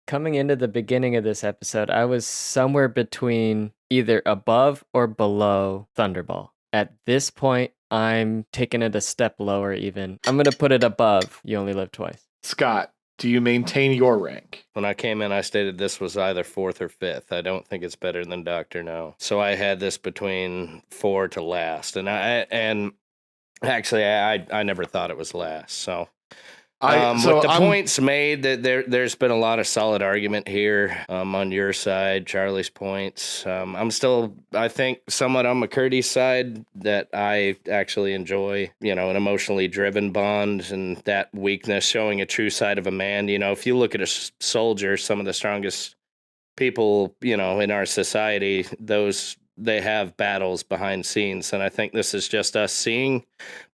Coming into the beginning of this episode, I was somewhere between either above or below Thunderball. At this point, I'm taking it a step lower even. I'm going to put it above You Only Live Twice. Scott, do you maintain your rank? When I came in, I stated this was either fourth or fifth. I don't think it's better than Doctor No. So I had this between 4 to last, and actually I never thought it was last. So. With the points made, that there's been a lot of solid argument here on your side, Charlie's points. I'm still, I think, somewhat on McCurdy's side, that I actually enjoy, an emotionally driven Bond and that weakness, showing a true side of a man. If you look at a soldier, some of the strongest people, in our society, they have battles behind scenes, and I think this is just us seeing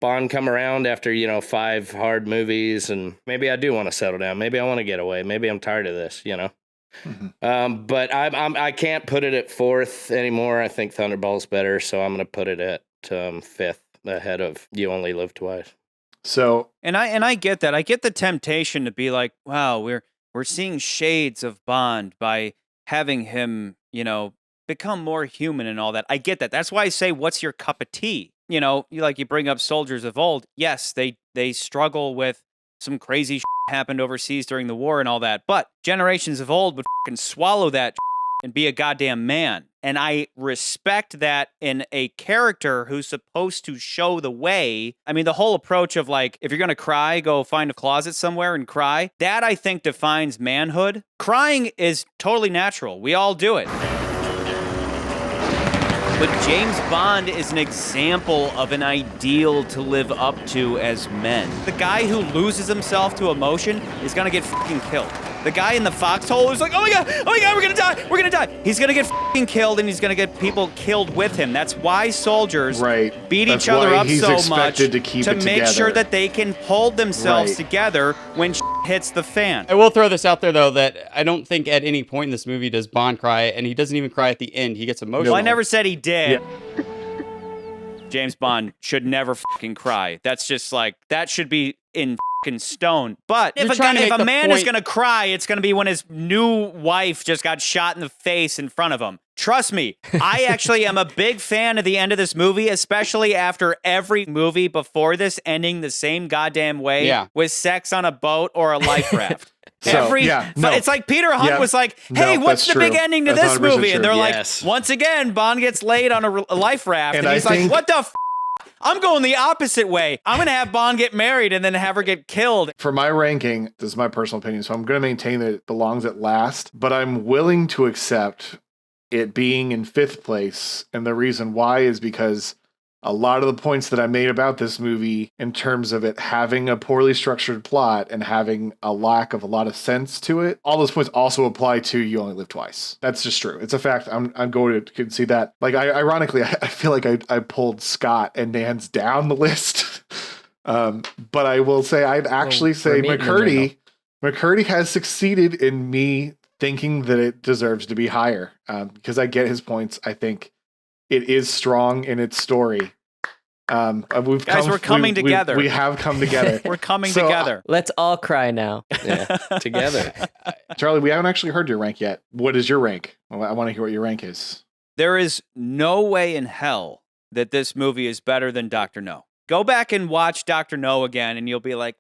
Bond come around after 5 hard movies, and maybe I do want to settle down. Maybe I want to get away. Maybe I'm tired of this. Mm-hmm. But I can't put it at fourth anymore. I think Thunderball's better, so I'm going to put it at fifth, ahead of You Only Live Twice. So, and I get that. I get the temptation to be like, wow, we're seeing shades of Bond by having him, become more human and all that. I get that. That's why I say, what's your cup of tea? You bring up soldiers of old. Yes, they struggle with some crazy happened overseas during the war and all that. But generations of old would fucking swallow that and be a goddamn man. And I respect that in a character who's supposed to show the way. I mean, the whole approach of like, if you're going to cry, go find a closet somewhere and cry. That, I think, defines manhood. Crying is totally natural. We all do it. But James Bond is an example of an ideal to live up to as men. The guy who loses himself to emotion is gonna get fucking killed. The guy in the foxhole who's like, oh my god, we're gonna die. He's gonna get fucking killed, and he's gonna get people killed with him. That's why soldiers beat each other up so much to make sure that they can hold themselves together when hits the fan. I will throw this out there, though, that I don't think at any point in this movie does Bond cry, and he doesn't even cry at the end. He gets emotional. Well, I never said he did. Yeah. James Bond should never fucking cry. That's just like, that should be in fucking stone. But if a man is going to cry, it's going to be when his new wife just got shot in the face in front of him. Trust me, I actually am a big fan of the end of this movie, especially after every movie before this ending the same goddamn way with sex on a boat or a life raft. It's like Peter Hunt was like, hey, what's the big ending to this movie? And they're like, once again, Bond gets laid on a life raft. And he's like, what the f***? I'm going the opposite way. I'm going to have Bond get married and then have her get killed. For my ranking, this is my personal opinion, so I'm going to maintain that it belongs at last, but I'm willing to accept it being in 5th place. And the reason why is because a lot of the points that I made about this movie in terms of it having a poorly structured plot and having a lack of a lot of sense to it, all those points also apply to You Only Live Twice. That's just true. It's a fact. I'm going to concede that. Like, ironically, I feel like I pulled Scott and Nance down the list. But I will say, I'd actually say McCurdy has succeeded in me thinking that it deserves to be higher, because I get his points. I think it is strong in its story. We're coming together. We have come together. We're coming together. Let's all cry now. Yeah, together. Charlie, we haven't actually heard your rank yet. What is your rank? I want to hear what your rank is. There is no way in hell that this movie is better than Dr. No. Go back and watch Dr. No again, and you'll be like,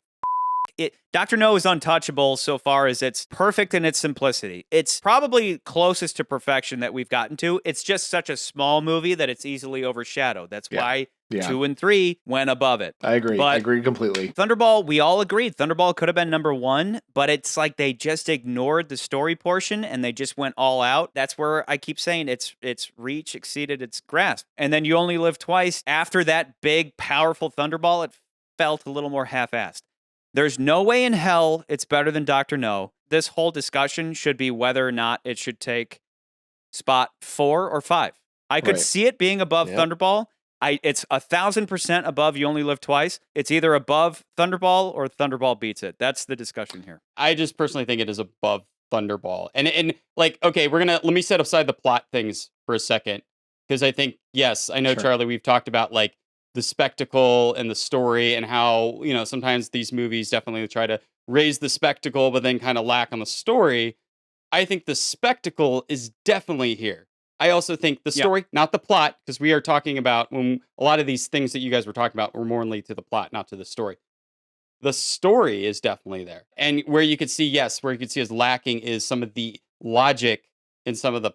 Dr. No is untouchable so far as it's perfect in its simplicity. It's probably closest to perfection that we've gotten to. It's just such a small movie that it's easily overshadowed. That's why 2 and 3 went above it. I agree. I agree completely. Thunderball, we all agreed. Thunderball could have been number 1, but it's like they just ignored the story portion and they just went all out. That's where I keep saying its reach exceeded its grasp. And then You Only Live Twice. After that big, powerful Thunderball, it felt a little more half-assed. There's no way in hell it's better than Dr. No. This whole discussion should be whether or not it should take spot 4 or 5. I could see it being above Thunderball. It's 1,000% above You Only Live Twice. It's either above Thunderball or Thunderball beats it. That's the discussion here. I just personally think it is above Thunderball. And like, okay, let me set aside the plot things for a second. Because I think, yes, I know, Charlie, we've talked about like the spectacle and the story and how, sometimes these movies definitely try to raise the spectacle, but then kind of lack on the story. I think the spectacle is definitely here. I also think the story, not the plot, because we are talking about when a lot of these things that you guys were talking about were more only to the plot, not to the story. The story is definitely there. And where you could see, where you could see is lacking is some of the logic in some of the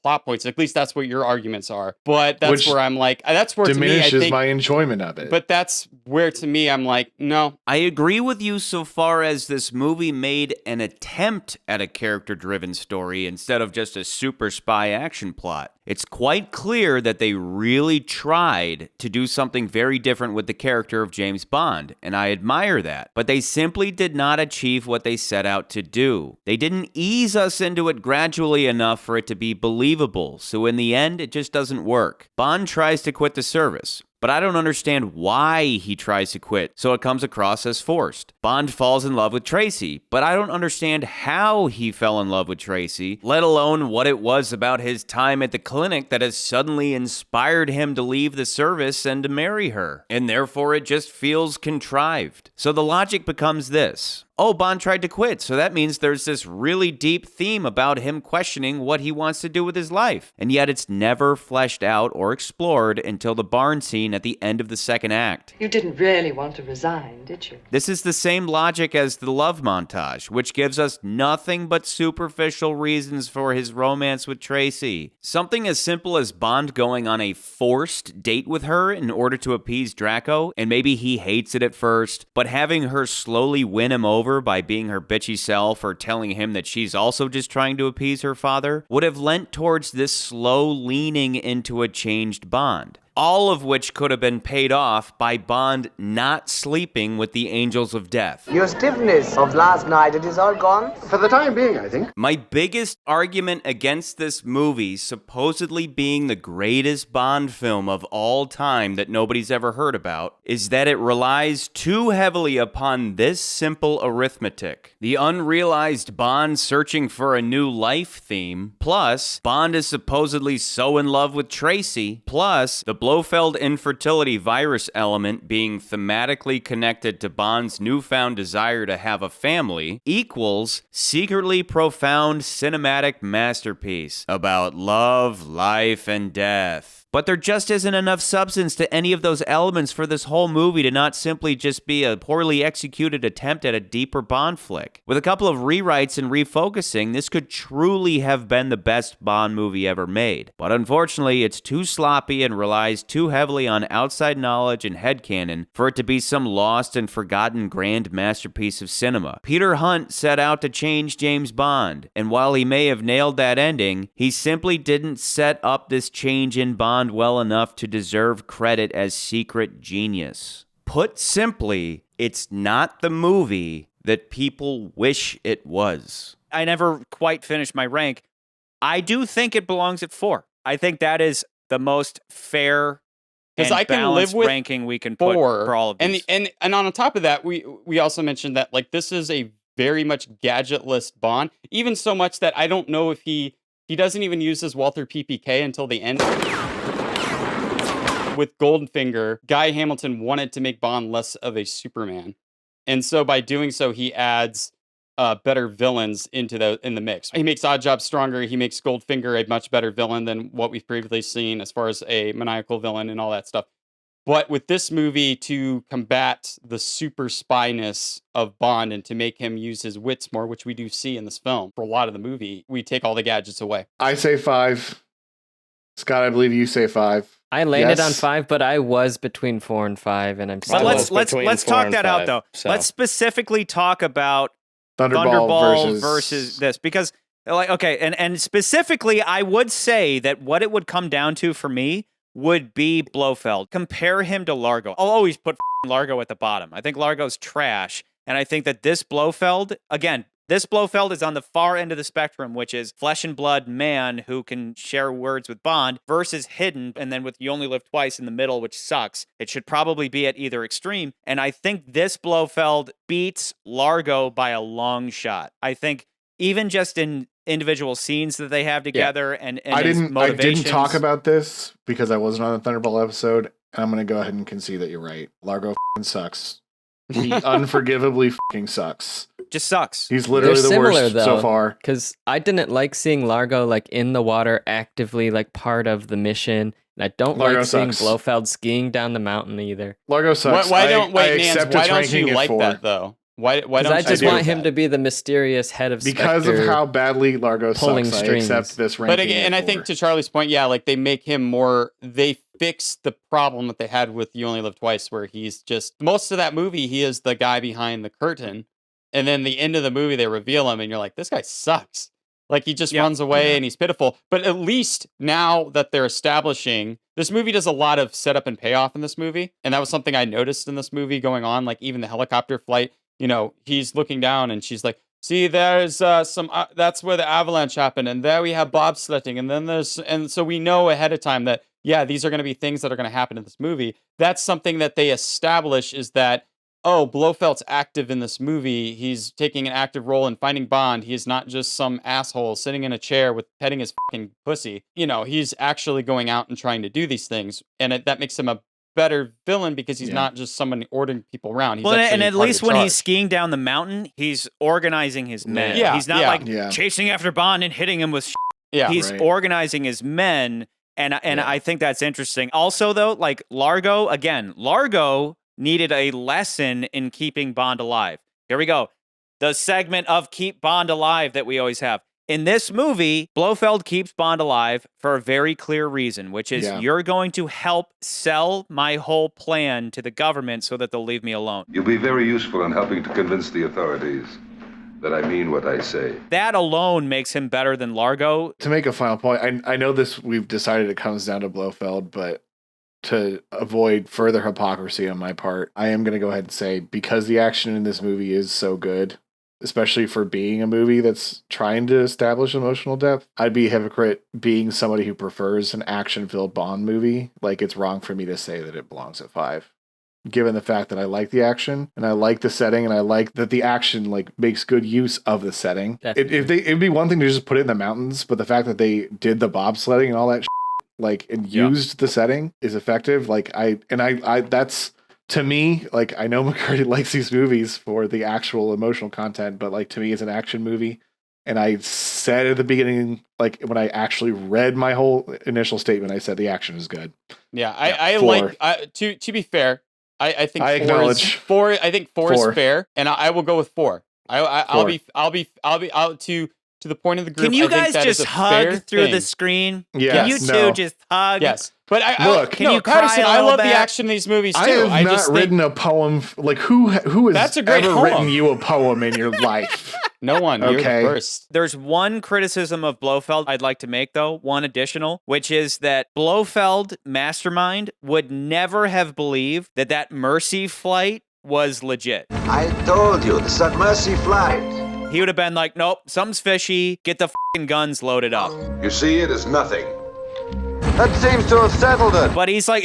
plot points. At least that's what your arguments are. But that's where I'm like, that's where diminishes to me, I think, my enjoyment of it. But that's where to me, I'm like, no. I agree with you so far as this movie made an attempt at a character-driven story instead of just a super spy action plot. It's quite clear that they really tried to do something very different with the character of James Bond, and I admire that. But they simply did not achieve what they set out to do. They didn't ease us into it gradually enough for it to be believable, so in the end, it just doesn't work. Bond tries to quit the service, but I don't understand why he tries to quit, so it comes across as forced. Bond falls in love with Tracy, but I don't understand how he fell in love with Tracy, let alone what it was about his time at the clinic that has suddenly inspired him to leave the service and to marry her. And therefore, it just feels contrived. So the logic becomes this. Oh, Bond tried to quit, so that means there's this really deep theme about him questioning what he wants to do with his life. And yet it's never fleshed out or explored until the barn scene at the end of the second act. You didn't really want to resign, did you? This is the same logic as the love montage, which gives us nothing but superficial reasons for his romance with Tracy. Something as simple as Bond going on a forced date with her in order to appease Draco, and maybe he hates it at first, but having her slowly win him over by being her bitchy self or telling him that she's also just trying to appease her father would have lent towards this slow leaning into a changed Bond. All of which could have been paid off by Bond not sleeping with the Angels of Death. Your stiffness of last night, it is all gone? For the time being, I think. My biggest argument against this movie supposedly being the greatest Bond film of all time that nobody's ever heard about is that it relies too heavily upon this simple arithmetic. The unrealized Bond searching for a new life theme, plus Bond is supposedly so in love with Tracy, plus the Blofeld infertility virus element being thematically connected to Bond's newfound desire to have a family equals secretly profound cinematic masterpiece about love, life, and death. But there just isn't enough substance to any of those elements for this whole movie to not simply just be a poorly executed attempt at a deeper Bond flick. With a couple of rewrites and refocusing, this could truly have been the best Bond movie ever made. But unfortunately, it's too sloppy and relies too heavily on outside knowledge and headcanon for it to be some lost and forgotten grand masterpiece of cinema. Peter Hunt set out to change James Bond, and while he may have nailed that ending, he simply didn't set up this change in Bond well enough to deserve credit as secret genius. Put simply, it's not the movie that people wish it was. I never quite finished my rank. I do think it belongs at 4. I think that is the most fair and I can live with ranking we can put for all of these. And on top of that, we also mentioned that like this is a very much gadgetless Bond, even so much that I don't know if he doesn't even use his Walther PPK until the end. With Goldfinger, Guy Hamilton wanted to make Bond less of a Superman. And so by doing so, he adds better villains in the mix. He makes Oddjob stronger. He makes Goldfinger a much better villain than what we've previously seen as far as a maniacal villain and all that stuff. But with this movie, to combat the super spyness of Bond and to make him use his wits more, which we do see in this film, for a lot of the movie, we take all the gadgets away. I say 5. Scott, I believe you say 5. I landed on 5, but I was between 4 and 5, and I'm still. But let's talk that out though. So. Let's specifically talk about Thunderball versus this, because like okay, and specifically, I would say that what it would come down to for me would be Blofeld. Compare him to Largo. I'll always put Largo at the bottom. I think Largo's trash, and I think that this Blofeld, again. This Blofeld is on the far end of the spectrum, which is flesh and blood man who can share words with Bond versus hidden, and then with You Only Live Twice in the middle, which sucks. It should probably be at either extreme, and I think this Blofeld beats Largo by a long shot. I think even just in individual scenes that they have together and I didn't talk about this because I wasn't on the Thunderball episode, and I'm going to go ahead and concede that you're right. Largo sucks. He unforgivably sucks. Just sucks. He's literally They're the worst similar, so though. far. Because I didn't like seeing Largo like in the water actively like part of the mission. And I don't Largo like seeing sucks. Blofeld skiing down the mountain either. Largo sucks. Why don't I Nance? accept Why its don't ranking you at like 4. that though? Why don't Because I just do want like him that? to be the mysterious head of Because of Spectre. how badly Largo pulling sucks, strings. I accept this ranking. But again, and at I think 4. to Charlie's point, yeah, like they make him more. They fix the problem that they had with You Only Live Twice, where he's just most of that movie he is the guy behind the curtain, and then the end of the movie they reveal him, and you're like, this guy sucks. Like he just runs away and he's pitiful. But at least now that they're establishing this movie does a lot of setup and payoff in this movie, and that was something I noticed in this movie going on. Like even the helicopter flight, you know, he's looking down and she's like, see, there's some, that's where the avalanche happened. And there we have bobsledding. And then and so we know ahead of time that, yeah, these are going to be things that are going to happen in this movie. That's something that they establish is that, oh, Blofeld's active in this movie. He's taking an active role in finding Bond. He is not just some asshole sitting in a chair with petting his fucking pussy. You know, he's actually going out and trying to do these things. And that makes him a better villain because he's not just someone ordering people around. He's and at least when charge. he's skiing down the mountain, he's organizing his men. Yeah, He's not chasing after Bond and hitting him with Yeah. He's organizing his men, and I think that's interesting. Also, though, like Largo needed a lesson in keeping Bond alive. Here we go. The segment of Keep Bond Alive that we always have. In this movie, Blofeld keeps Bond alive for a very clear reason, which is you're going to help sell my whole plan to the government so that they'll leave me alone. You'll be very useful in helping to convince the authorities that I mean what I say. That alone makes him better than Largo. To make a final point, I know this, we've decided it comes down to Blofeld, but to avoid further hypocrisy on my part, I am going to go ahead and say, because the action in this movie is so good, especially for being a movie that's trying to establish emotional depth, I'd be a hypocrite being somebody who prefers an action-filled Bond movie. Like, it's wrong for me to say that it belongs at 5. Given the fact that I like the action, and I like the setting, and I like that the action like makes good use of the setting. It'd be one thing to just put it in the mountains, but the fact that they did the bobsledding and all that like and used the setting is effective. Like I that's, to me, like, I know McCurdy likes these movies for the actual emotional content, but like to me it's an action movie. And I said at the beginning, like when I actually read my whole initial statement, I said the action is good. Yeah, I like to be fair, I think I acknowledge 4. I think 4 is fair, and I will go with 4. I'll be to the point of the group. Can you I think guys that just is a hug fair through thing. the screen? Yes, Can you two just hug? Yes. But can you cry Patterson, a I little love bit? the action in these movies too. I have I not just written a poem. Like who has That's a great ever poem. written you a poem in your life? No one. You're the first. There's one criticism of Blofeld I'd like to make, though, one additional, which is that Blofeld, mastermind, would never have believed that Mercy flight was legit. I told you, this is that Mercy flight. He would have been like, nope, something's fishy. Get the fucking guns loaded up. You see, it is nothing. That seems to have settled it. But he's like,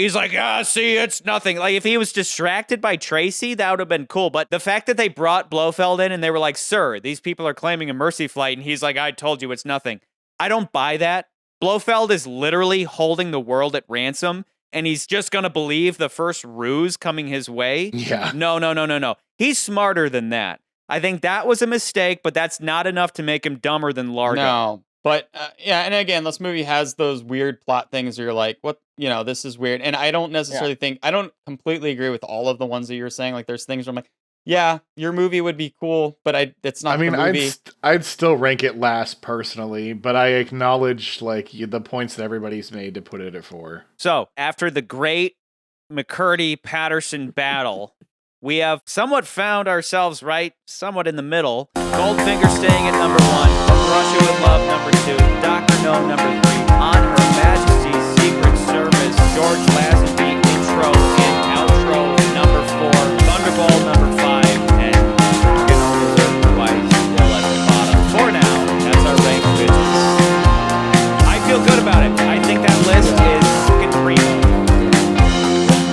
see, it's nothing. Like, if he was distracted by Tracy, that would have been cool. But the fact that they brought Blofeld in and they were like, sir, these people are claiming a Mercy flight. And he's like, I told you it's nothing. I don't buy that. Blofeld is literally holding the world at ransom. And he's just going to believe the first ruse coming his way. Yeah. No. He's smarter than that. I think that was a mistake, but that's not enough to make him dumber than Largo. No. But and again, this movie has those weird plot things where you're like, what, this is weird. And I don't necessarily think, I don't completely agree with all of the ones that you were saying. Like there's things where I'm like, yeah, your movie would be cool, but it's not the movie. I'd still rank it last personally, but I acknowledge like the points that everybody's made to put it at 4. So after the great McCurdy-Patterson battle, we have somewhat found ourselves somewhat in the middle. Goldfinger staying at number 1, From Russia with Love number 2, Dr. No number 3, On